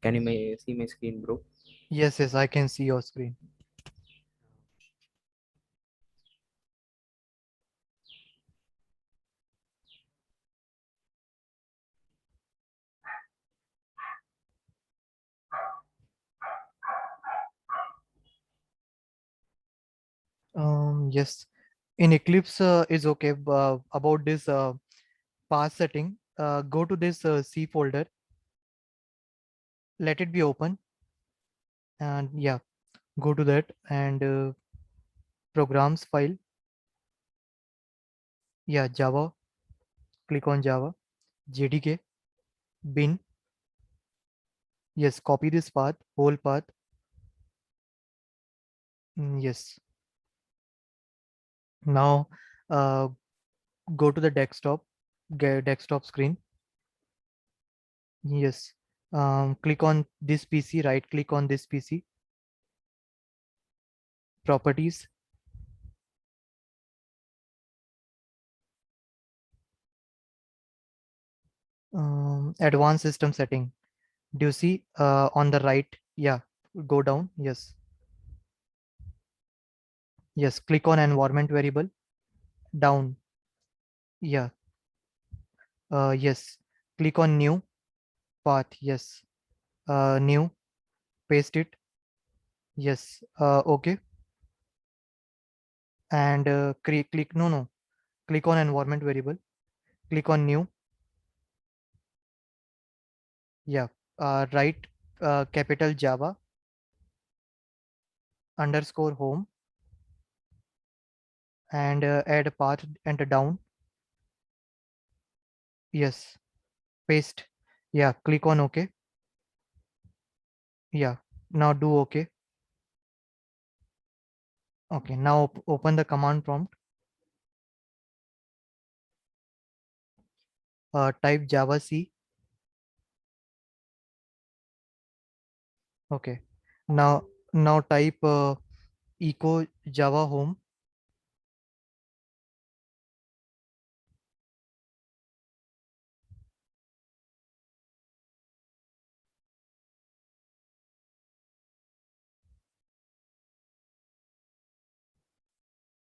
Can you see my screen, bro? Yes, yes, I can see your screen. Yes, in Eclipse is okay. About this path setting, go to this C folder, let it be open, and yeah, go to that and programs file. Yeah, Java. Click on Java, JDK, bin. Yes, copy this path, whole path. Yes. Now, uh, go to the desktop, get desktop screen. Yes. Click on this PC, right click on this PC, properties, advanced system setting. Do you see on the right? Yeah, go down. Yes. Yes. Click on environment variable, down. Yeah. Yes. Click on new path. Yes. New, paste it. Yes. Okay. And click, no, click on environment variable, click on new. Yeah. Write capital Java underscore home and add a path, enter down. Yes. Paste. Yeah. Click on OK. Yeah. Now do OK. Okay. Now open the command prompt. Type Java C. Okay. Now type echo Java home.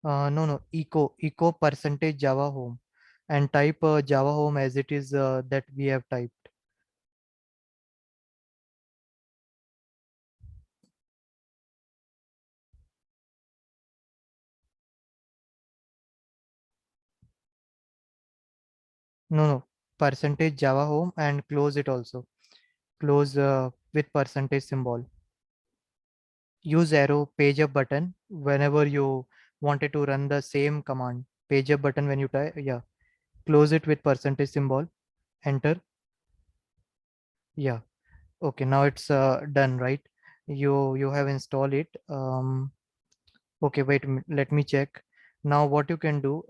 No, echo percentage Java home, and type Java home as it is that we have typed. No, percentage Java home and close it also. Close with percentage symbol. Use arrow page up button whenever you wanted to run the same command. Page up button when you type. Yeah. Close it with percentage symbol. Enter. Yeah. Okay. Now it's done, right? You have installed it. Okay. Wait. Let me check. Now what you can do.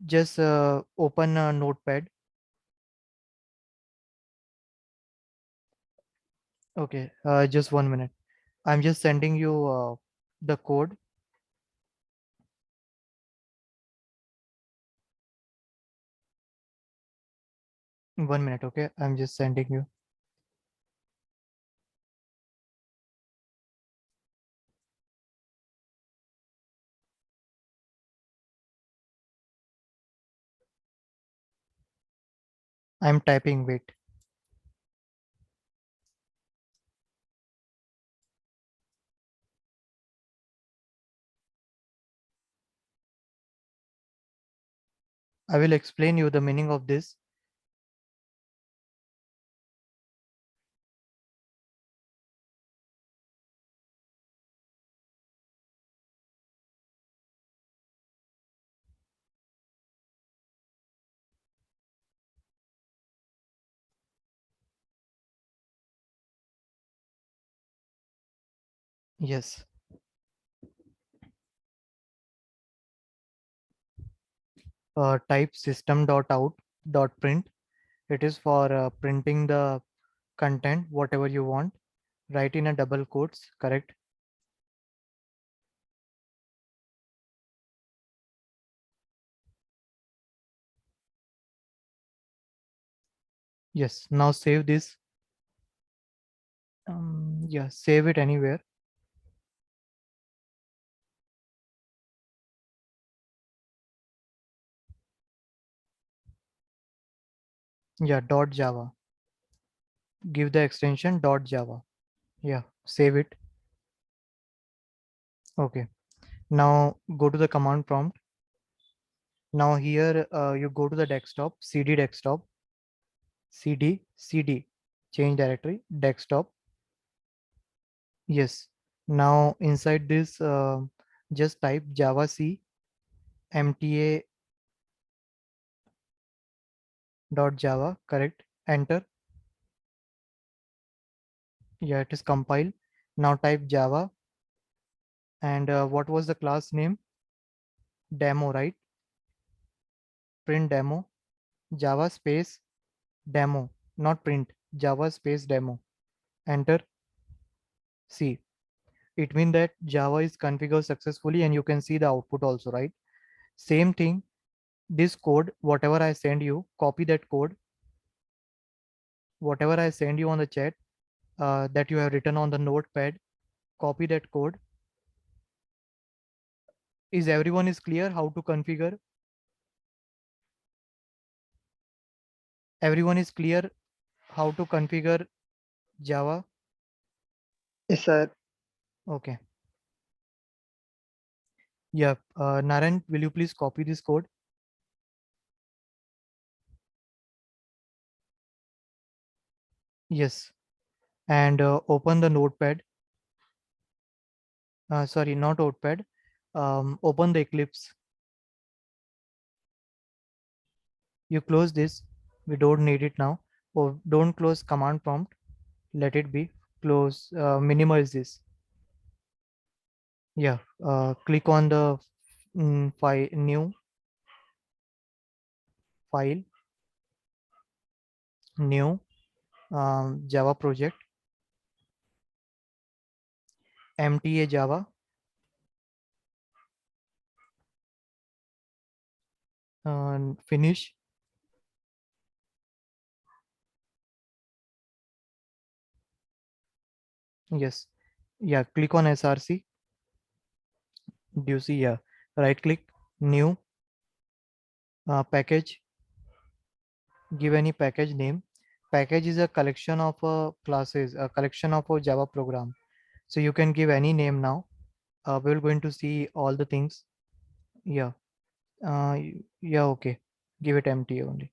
Just open a notepad. Okay. Just 1 minute. I'm just sending you the code. 1 minute. Okay. I'm just sending you. I'm typing. Wait. I will explain you the meaning of this. Yes. Type system.out.print. It is for printing the content, whatever you want. Write in a double quotes, correct? Yes. Now save this. Yeah, save it anywhere. Yeah, .java. Give the extension .java. Yeah, save it. Okay. Now go to the command prompt. Now here you go to the desktop, cd desktop, cd, change directory, desktop. Yes. Now inside this, just type javac mta.java, correct. Enter. Yeah, it is compiled. Now type Java and what was the class name? Demo, right? Print demo, Java space demo, not print, Java space demo. Enter. See, it means that Java is configured successfully and you can see the output also, right? Same thing, this code, whatever I send you, copy that code, whatever I send you on the chat that you have written on the notepad, copy that code. Is everyone is clear how to configure? Everyone is clear how to configure Java? Yes, sir. Okay. Yeah. Naren, will you please copy this code? Yes. And open the notepad. Sorry, not notepad. Open the Eclipse. You close this. We don't need it now. Or don't close command prompt. Let it be. Close. Minimize this. Yeah. Click on the file, new file, new Java project, MTA Java. Finish. Yes. Yeah. Click on SRC. Do you see? Yeah. Right click, new package. Give any package name. Package is a collection of classes, a collection of a Java program. So you can give any name now. We're going to see all the things. Yeah. Yeah. Okay. Give it empty only.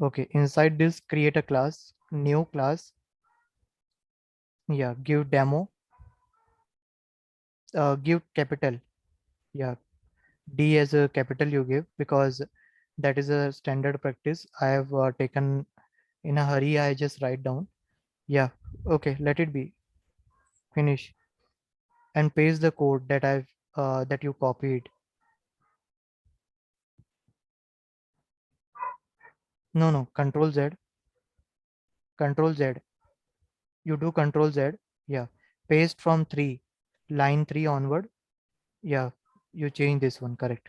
Okay. Inside this, create a class, new class. Yeah. Give demo. Give capital. Yeah. D as a capital you give because that is a standard practice. I have taken in a hurry. I just write down. Yeah. Okay. Let it be. Finish. And paste the code that that you copied. No, Control Z, Control Z. You do Control Z. Yeah. Paste from 3, line 3 onward. Yeah. You change this one, correct.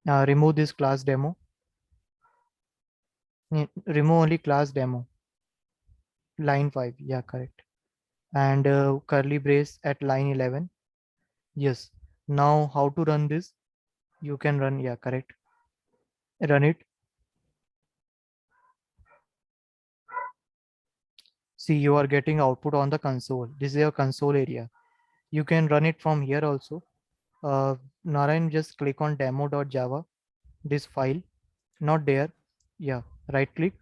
Now remove this class demo. Remove only class demo. Line 5. Yeah, correct. And curly brace at line 11. Yes. Now how to run this? You can run. Yeah, correct. Run it. See, you are getting output on the console. This is your console area. You can run it from here also. Narayan, just click on demo.java, this file, not there. Yeah, right click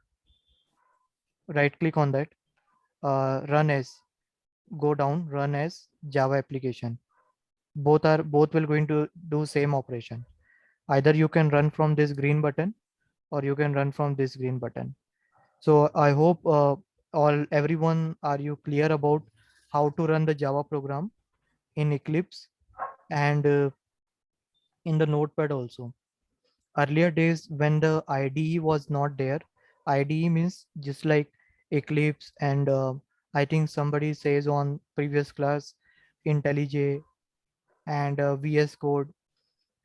on that. Run as, go down, run as Java application. Both will going to do same operation. Either you can run from this green button or you can run from this green button. So I hope everyone, are you clear about how to run the Java program in Eclipse and in the Notepad also? Earlier days when the IDE was not there, IDE means just like Eclipse and I think somebody says on previous class IntelliJ and VS Code,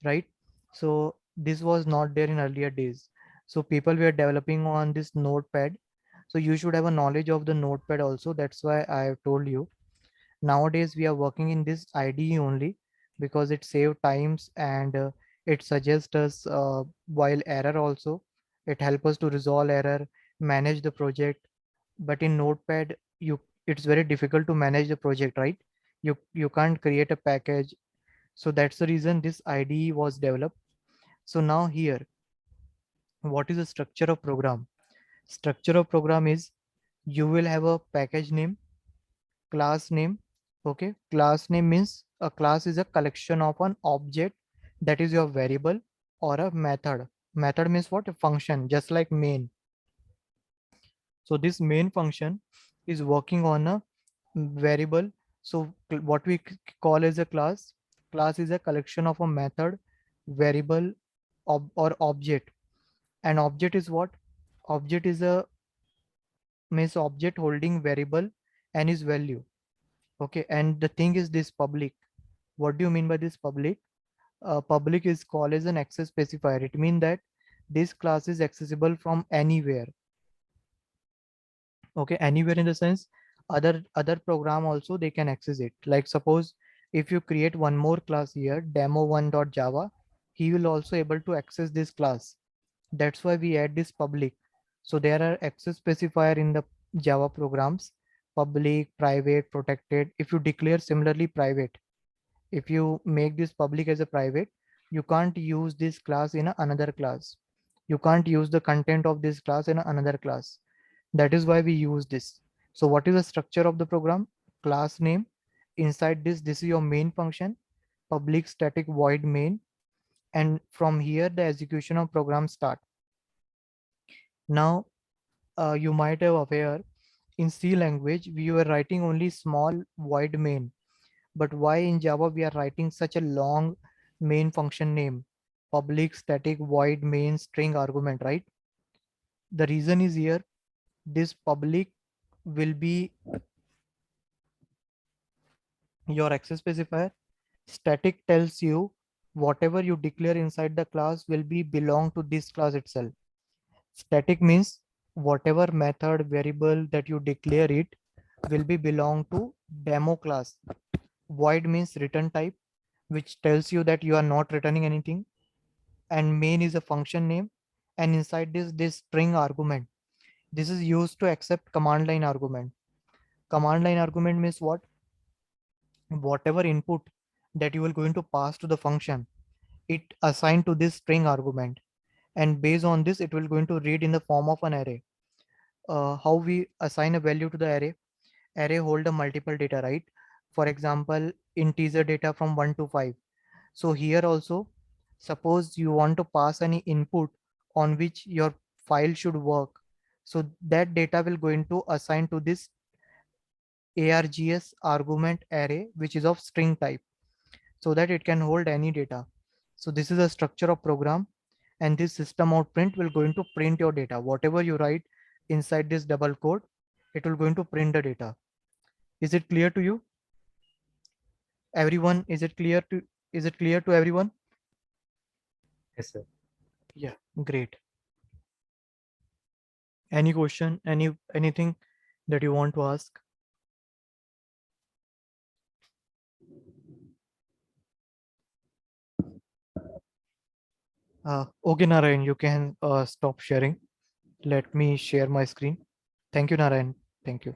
right? So this was not there in earlier days. So people were developing on this Notepad. So you should have a knowledge of the notepad also. That's why I have told you. Nowadays we are working in this IDE only because it save times and it suggests us while error also. It help us to resolve error, manage the project. But in notepad it's very difficult to manage the project, right? You can't create a package. So that's the reason this IDE was developed. So now here, what is the structure of program? Structure of program is you will have a package name, class name. Okay, class name means a class is a collection of an object, that is your variable, or a method. Method means what? A function, just like main. So this main function is working on a variable. So what we call as a class, class is a collection of a method, variable, or object. And object is what? Object is a means object holding variable and its value. Okay, and the thing is this public. What do you mean by this public? Public is called as an access specifier. It means that this class is accessible from anywhere. Okay, anywhere in the sense other program also they can access it. Like suppose if you create one more class here, demo1.java, he will also able to access this class. That's why we add this public. So there are access specifier in the Java programs: public, private, protected. If you declare similarly private, if you make this public as a private, you can't use this class in another class. You can't use the content of this class in another class. That is why we use this. So what is the structure of the program? Class name. Inside this is your main function, public static void main. And from here, the execution of program start. Now, you might have aware in C language, we were writing only small void main. But why in Java we are writing such a long main function name? Public static void main string argument, right? The reason is here, this public will be your access specifier. Static tells you whatever you declare inside the class will be belong to this class itself. Static means whatever method variable that you declare it will be belong to demo class. Void means return type, which tells you that you are not returning anything. And main is a function name. And inside this string argument. This is used to accept command line argument. Command line argument means what? Whatever input that you are going to pass to the function, it assigned to this string argument. And based on this, it will going to read in the form of an array. How we assign a value to the array? Array hold a multiple data, right? For example, integer data from 1 to 5. So here also, suppose you want to pass any input on which your file should work. So that data will going to assign to this args argument array, which is of string type, so that it can hold any data. So this is a structure of program, and this system out print will going to print your data. Whatever you write inside this double code, it will going to print the data. Is it clear to you? Everyone, is it clear to everyone? Yes, sir. Yeah, great. Any question, anything that you want to ask? Okay, Narayan, you can stop sharing. Let me share my screen. Thank you, Narayan. Thank you.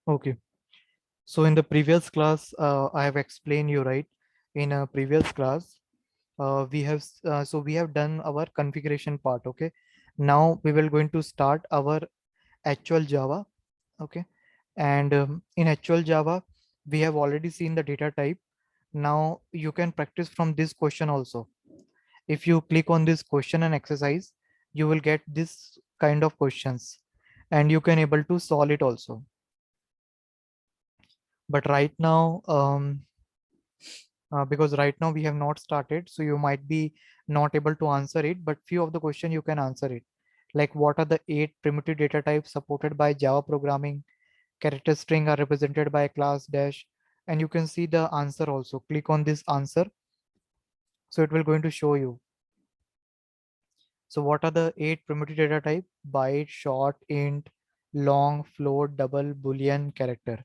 Okay. So in the previous class, I have explained you, right? In a previous class, we have done our configuration part. Okay. Now we will going to start our actual Java. Okay. And in actual Java, we have already seen the data type. Now you can practice from this question also. If you click on this question and exercise, you will get this kind of questions and you can able to solve it also. But right now, because right now we have not started, so you might be not able to answer it, but few of the question you can answer it. Like what are the 8 primitive data types supported by Java programming? Character string are represented by class dash, and you can see the answer also. Click on this answer. So it will going to show you. So what are the 8 primitive data type? Byte, short, int, long, float, double, boolean, character.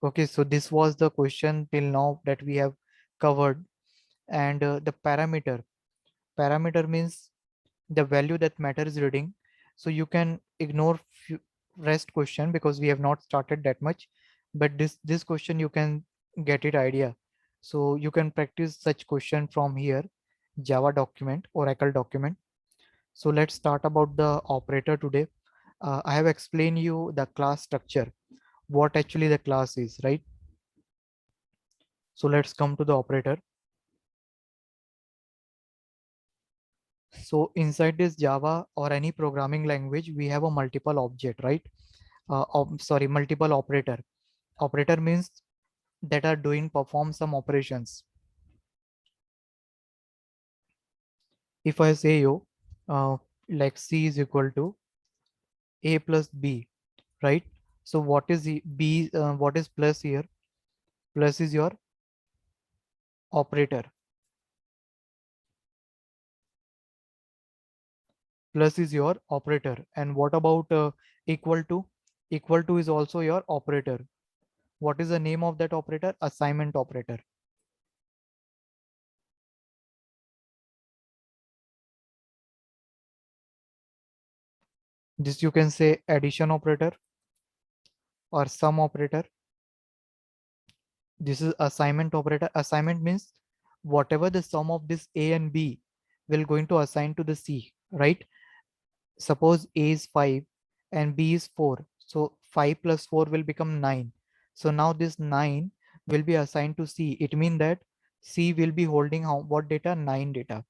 Okay, so this was the question till now that we have covered. And the parameter means the value that matter is reading. So you can ignore rest question because we have not started that much, but this question you can get it idea. So you can practice such question from here, Java document, Oracle document. So let's start about the operator today. I have explained you the class structure, what actually the class is, right? So let's come to the operator. So inside this Java or any programming language, we have a multiple object, right? Multiple operator. Operator means that are doing perform some operations. If I say you, like C is equal to A plus B, right? So what is the B? What is plus here? Plus is your operator. Plus is your operator. And what about equal to? Equal to is also your operator. What is the name of that operator? Assignment operator. This you can say addition operator or sum operator. This is assignment operator. Assignment means whatever the sum of this A and B will going to assign to the C, right? Suppose A is 5 and B is 4. So 5 plus 4 will become 9. So now this 9 will be assigned to C. It means that C will be holding what data? 9 data.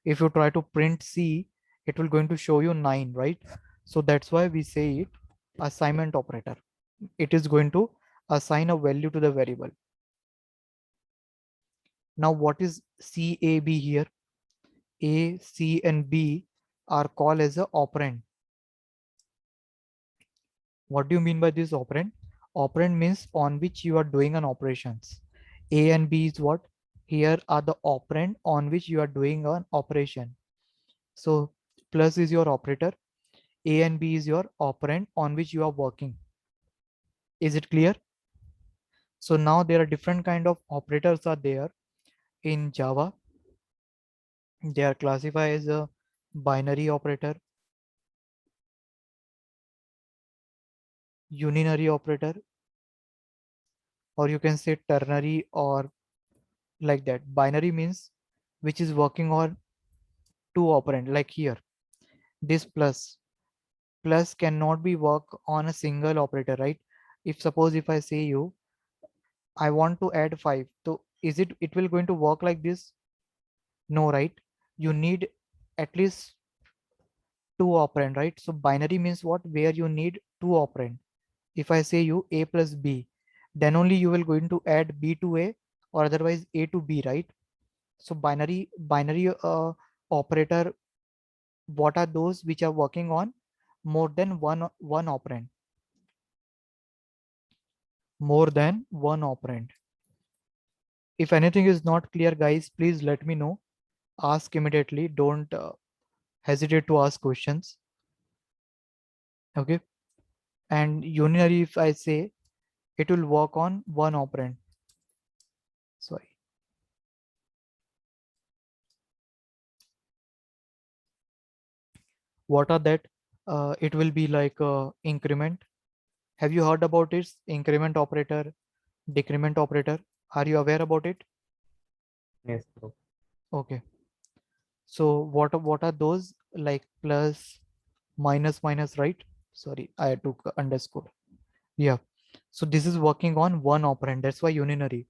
If you try to print C, it will going to show you 9, right? So that's why we say it assignment operator. It is going to assign a value to the variable. Now what is CAB here? A, C and B are called as a operand. What do you mean by this operand? Operand means on which you are doing an operations. A and B is what? Here are the operand on which you are doing an operation. So plus is your operator. A and B is your operand on which you are working. Is it clear? So now there are different kind of operators are there in Java. They are classified as a binary operator, unary operator, or you can say ternary or like that. Binary means which is working on two operand, like here. This plus cannot be work on a single operator, right? If suppose if I say you, I want to add 5, so is it will going to work like this? No, right? You need at least two operand, right? So binary means what? Where you need two operand. If I say you A plus B, then only you will going to add B to A or otherwise A to B, right? So binary operator, what are those which are working on more than one operand? More than one operand. If anything is not clear, guys, please let me know. Ask immediately. Don't hesitate to ask questions. Okay. And unary, if I say, it will work on one operand. Sorry. What are that? It will be like increment. Have you heard about it? Increment operator, decrement operator. Are you aware about it? Yes, bro. Okay. So what are those? Like plus, minus, minus, right? Sorry, I took underscore. Yeah. So this is working on one operand. That's why unary.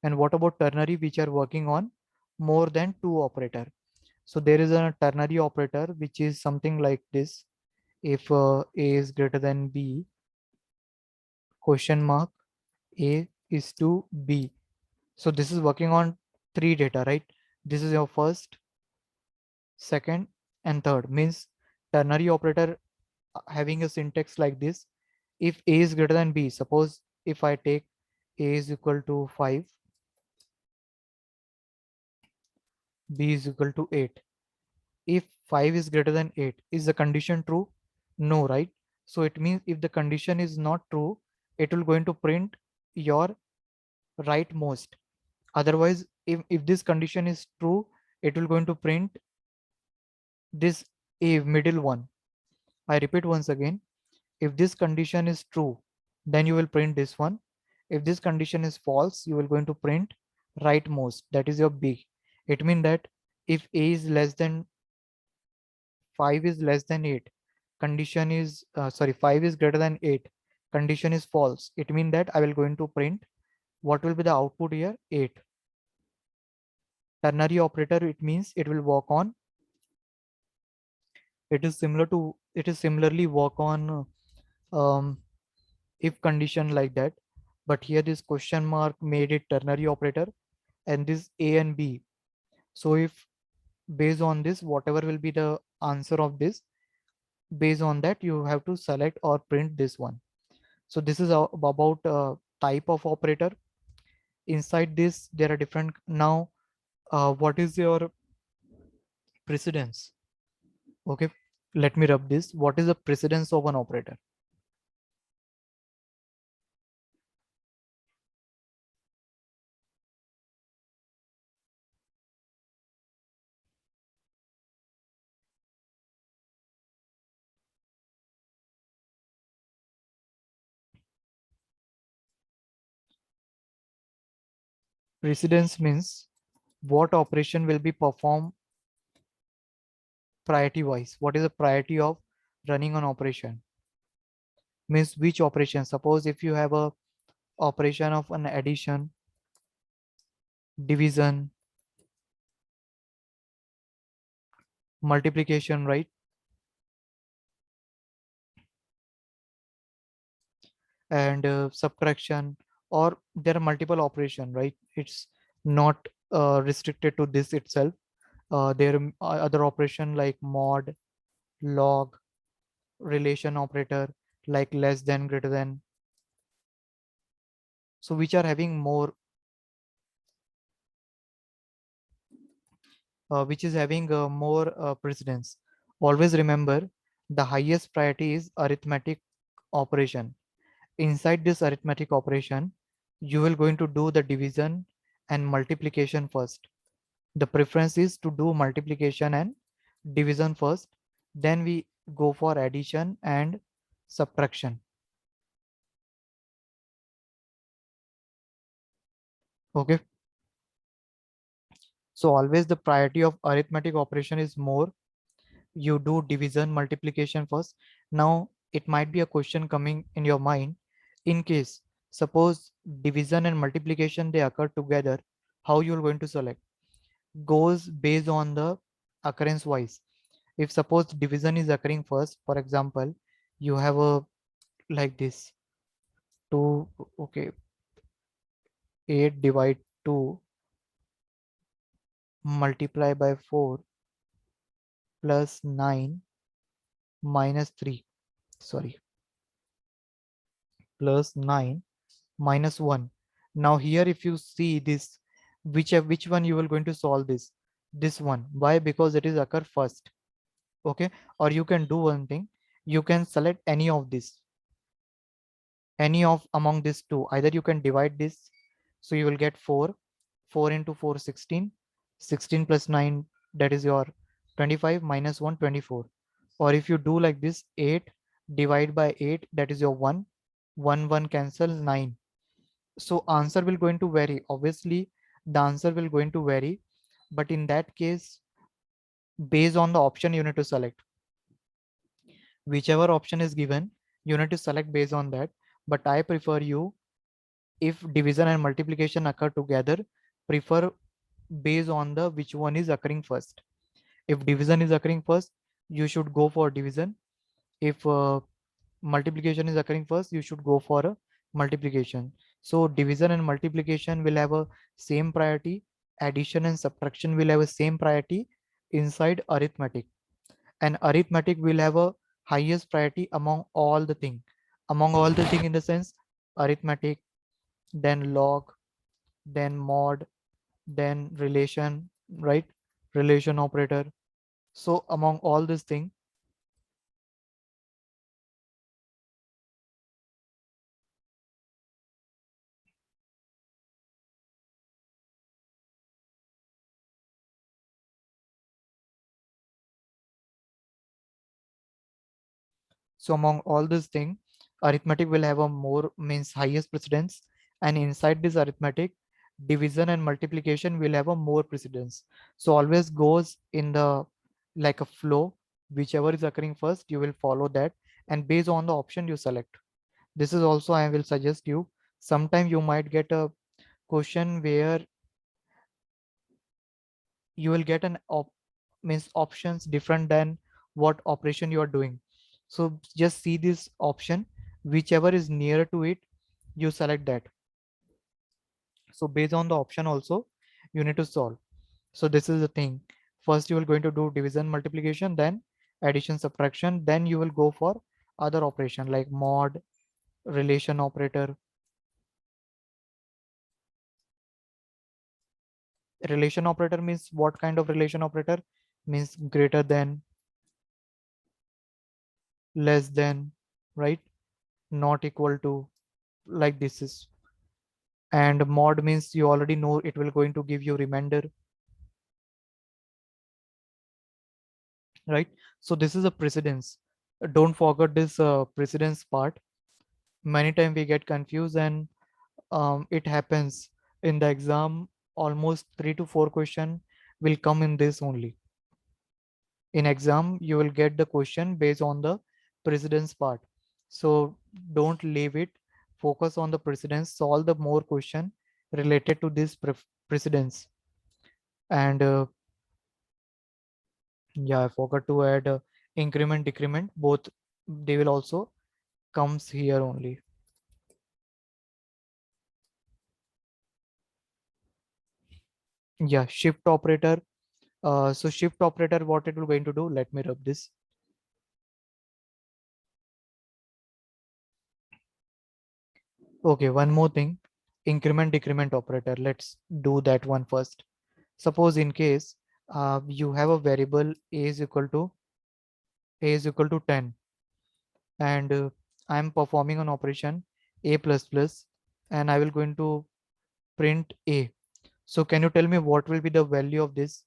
And what about ternary, which are working on more than two operator? So there is a ternary operator, which is something like this. If A is greater than B, question mark, A is to B. So this is working on three data, right? This is your first, second, and third. Means ternary operator having a syntax like this. if A is greater than B, suppose if I take A is equal to 5, B is equal to 8. If 5 is greater than 8, is the condition true? No, right? So it means if the condition is not true, it will going to print your rightmost. Otherwise, if this condition is true, it will going to print this A middle one. I repeat once again, if this condition is true, then you will print this one. If this condition is false, you will going to print rightmost, that is your B. It means that if A is less than 5 is less than 8, condition is 5 is greater than 8, condition is false. It means that I will going to print what will be the output here, 8. Ternary operator, it means it will work on, it is similarly work on if condition like that, but here this question mark made it ternary operator and this A and B. So if based on this, whatever will be the answer of this, based on that you have to select or print this one. So this is about type of operator. Inside this there are different. Now what is your precedence? Okay, let me rub this. What is the precedence of an operator? Precedence means what operation will be performed priority wise. What is the priority of running an operation? Means which operation. Suppose if you have a operation of an addition, division, multiplication, right? And subtraction, or there are multiple operation, right? It's not restricted to this itself. There are other operation like mod, log, relation operator, like less than, greater than. So which are having more, which is having more precedence. Always remember the highest priority is arithmetic operation. Inside this arithmetic operation, you will going to do the division and multiplication first. The preference is to do multiplication and division first, then we go for addition and subtraction. Okay, so always the priority of arithmetic operation is more. You do division, multiplication first. Now it might be a question coming in your mind, in case suppose division and multiplication they occur together, how you're going to select? Goes based on the occurrence wise. If suppose division is occurring first, for example, you have a like this 2, okay, 8 divide 2 multiply by 4 plus 9 minus 3, sorry, plus 9 minus 1. Now here if you see this, which one you will going to solve this one. Why? Because it is occur first. Okay, or you can do one thing, you can select any of this, any of among these two. Either you can divide this, so you will get 4 into 4 16, 16 plus 9, that is your 25, minus 1 24. Or if you do like this, 8 divide by 8, that is your 1 1 1 cancel 9. So answer will going to vary. Obviously the answer will going to vary, but in that case, based on the option you need to select. Whichever option is given, you need to select based on that. But I prefer you, if division and multiplication occur together, prefer based on the which one is occurring first. If division is occurring first, you should go for division. If multiplication is occurring first, you should go for a multiplication. So division and multiplication will have a same priority. Addition and subtraction will have a same priority inside arithmetic. And arithmetic will have a highest priority among all the thing. Among all the thing in the sense arithmetic, then log, then mod, then relation, right? Relation operator. So among all this thing, so among all this thing, arithmetic will have a more means highest precedence, and inside this arithmetic, division and multiplication will have a more precedence. So always goes in the like a flow, whichever is occurring first, you will follow that, and based on the option you select. This is also I will suggest you. Sometime you might get a question where you will get an means options different than what operation you are doing. So just see this option, whichever is nearer to it, you select that. So based on the option also, you need to solve. So this is the thing. First you will going to do division multiplication, then addition subtraction, then you will go for other operation like mod, relation operator. Relation operator means what kind of relation operator? Means greater than, less than, right? Not equal to, like this is. And mod means you already know it will going to give you remainder, right? So this is a precedence. Don't forget this precedence part. Many times we get confused, and it happens in the exam. Almost 3 to 4 question will come in this only. In exam you will get the question based on the precedence part. So don't leave it, focus on the precedence, solve the more question related to this precedence. And yeah, I forgot to add increment decrement, both they will also comes here only. Yeah, shift operator. So shift operator, what it will going to do, let me rub this. Okay, one more thing, increment decrement operator. Let's do that one first. Suppose in case you have a variable a is equal to 10, and I am performing an operation a plus plus, and I will going to print a. So can you tell me what will be the value of this?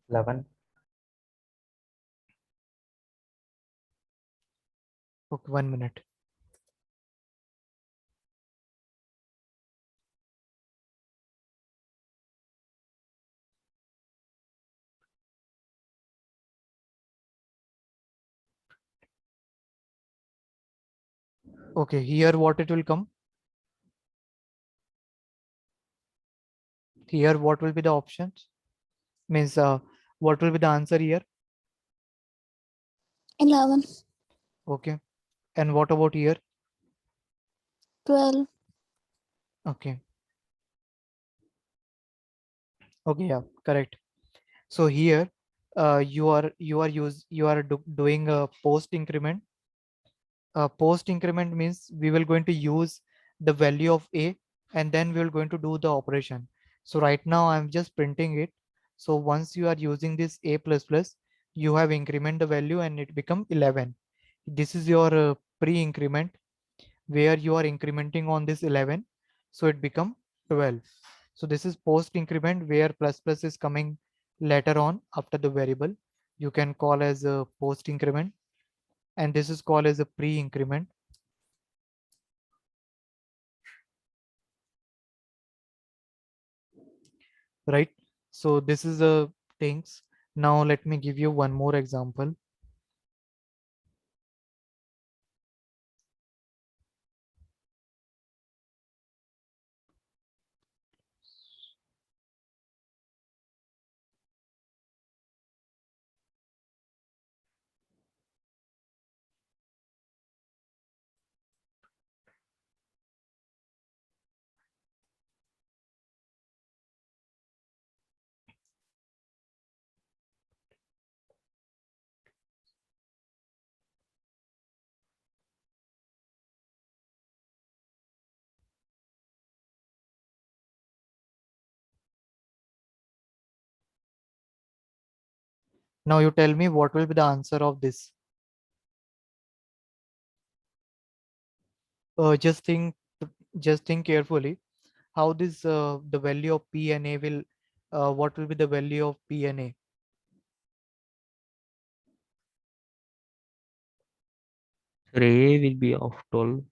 11. Okay, 1 minute. Okay, here what it will come? Here what will be the options? Means what will be the answer here? 11, Okay. And what about here? 12, Okay. Okay, yeah, correct. So here you are doing a post increment. Post increment means we will going to use the value of a, and then we will going to do the operation. So right now I'm just printing it. So once you are using this a plus plus, you have increment the value and it become 11. This is your pre-increment where you are incrementing on this 11, so it become 12. So this is post increment where plus plus is coming later on after the variable. You can call as a post increment, and this is called as a pre-increment. Right? So this is the things. Now let me give you one more example. Now you tell me what will be the answer of this. Just think carefully how this the value of P and A will what will be the value of P and A. Sir, A will be of 12.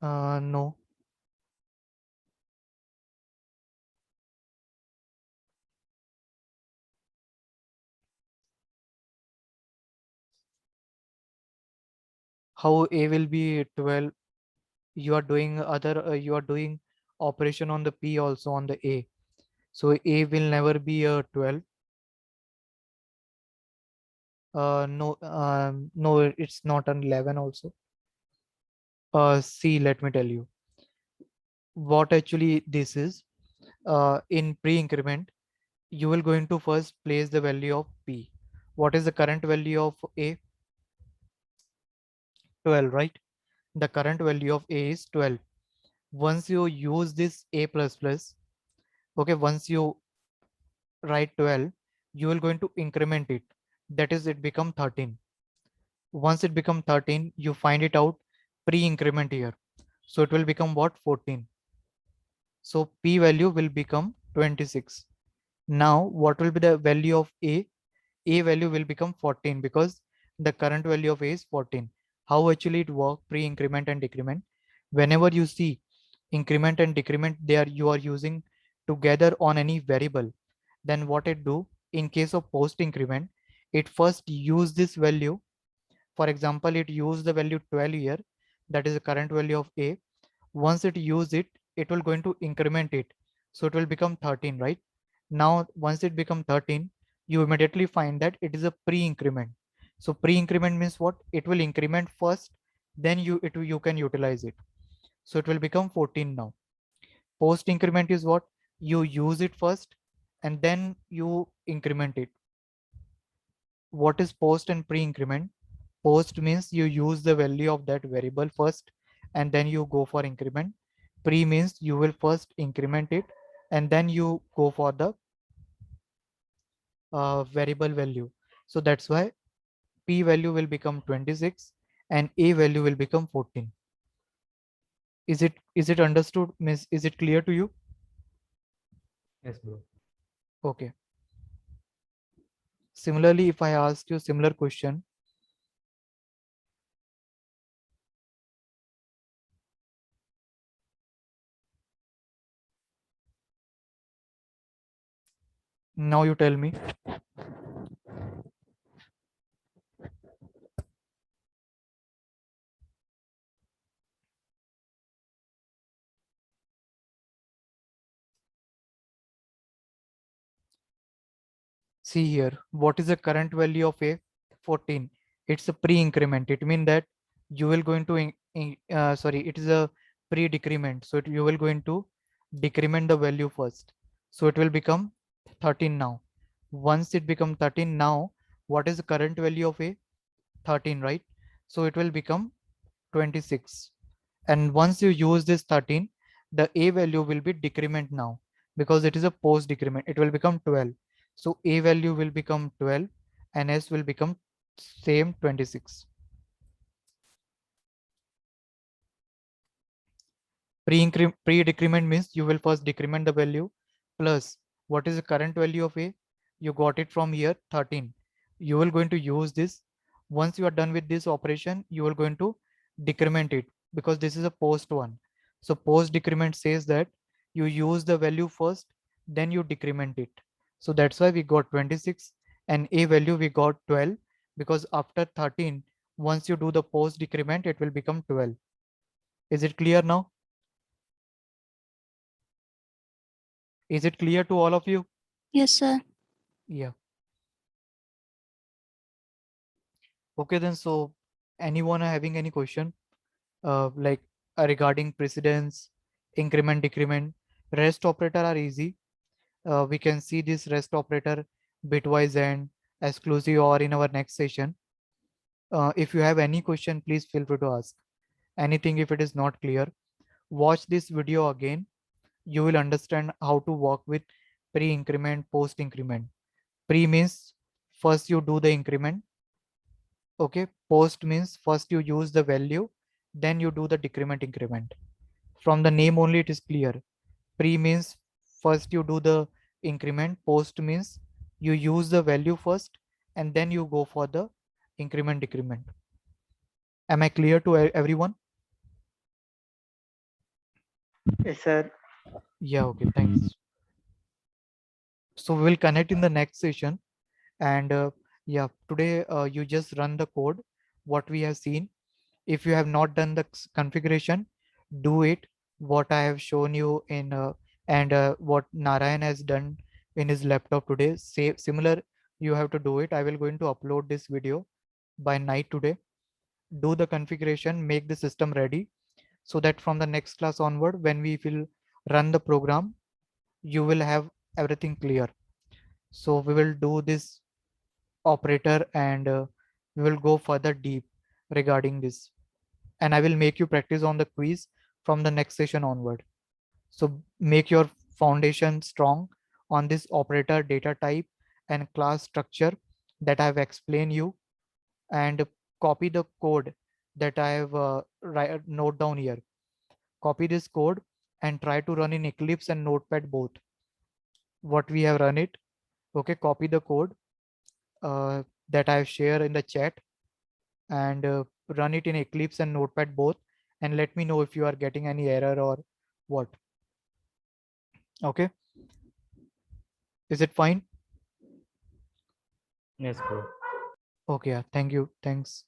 No. How A will be 12? You are doing you are doing operation on the P also on the A. So A will never be a 12. No, no, it's not an 11 also. See, let me tell you what actually this is. In pre-increment, you will going to first place the value of P. What is the current value of A? 12, right? The current value of A is 12. Once you use this A plus plus, okay, once you write 12, you will going to increment it. That is, it become 13. Once it become 13, you find it out pre-increment here. So it will become what? 14. So P value will become 26. Now what will be the value of A? A value will become 14 because the current value of A is 14. How actually it work pre-increment and decrement? Whenever you see increment and decrement, you are using together on any variable, then what it do in case of post increment, it first use this value. For example, it use the value 12 here, that is the current value of A. Once it use it, it will going to increment it, so it will become 13, right? Now once it become 13, you immediately find that it is a pre-increment. So pre-increment means what? It will increment first, then you can utilize it. So it will become 14 now. Post increment is what? You use it first and then you increment it. What is post and pre-increment? Post means you use the value of that variable first and then you go for increment. Pre means you will first increment it and then you go for the variable value. So that's why P value will become 26 and A value will become 14. Is it understood? Miss, is it clear to you? Yes, bro. Okay. Similarly, if I ask you similar question, now you tell me. See here, what is the current value of A? 14. It's a pre-increment. It means that you will going to, sorry, it is a pre-decrement. So you will going to decrement the value first. So it will become 13 now. Once it become 13 now, what is the current value of A? 13, right? So it will become 26. And once you use this 13, the A value will be decrement now because it is a post decrement. It will become 12. So A value will become 12 and S will become same 26. Pre-decrement means you will first decrement the value plus what is the current value of A? You got it from here 13. You will going to use this. Once you are done with this operation, you will going to decrement it because this is a post one. So post decrement says that you use the value first, then you decrement it. So that's why we got 26 and A value we got 12 because after 13, once you do the post decrement, it will become 12. Is it clear now? Is it clear to all of you? Yes, sir. Yeah. Okay then. So anyone having any question like regarding precedence, increment, decrement, rest operator are easy. We can see this rest operator bitwise and exclusive or in our next session. If you have any question, please feel free to ask. Anything if it is not clear, watch this video again. You will understand how to work with pre-increment, post-increment. Pre means first you do the increment. Okay. Post means first you use the value, then you do the decrement increment. From the name only it is clear. Pre means first you do the increment. Post means you use the value first and then you go for the increment decrement. Am I clear to everyone? Yes, sir. Yeah, okay, thanks. So we will connect in the next session. And yeah, today you just run the code, what we have seen. If you have not done the configuration, do it. What I have shown you in and what Narayan has done in his laptop today, similar, you have to do it. I will going to upload this video by night today. Do the configuration, make the system ready, so that from the next class onward, when we will run the program, you will have everything clear. So we will do this operator and we will go further deep regarding this, and I will make you practice on the quiz from the next session onward. So make your foundation strong on this operator data type and class structure that I have explained you, and copy the code that I have note down here. Copy this code and try to run in Eclipse and Notepad both. What we have run it. Okay, copy the code that I have shared in the chat and run it in Eclipse and Notepad both, and let me know if you are getting any error or what. Okay, is it fine? Yes, bro. Okay, yeah, thank you, thanks.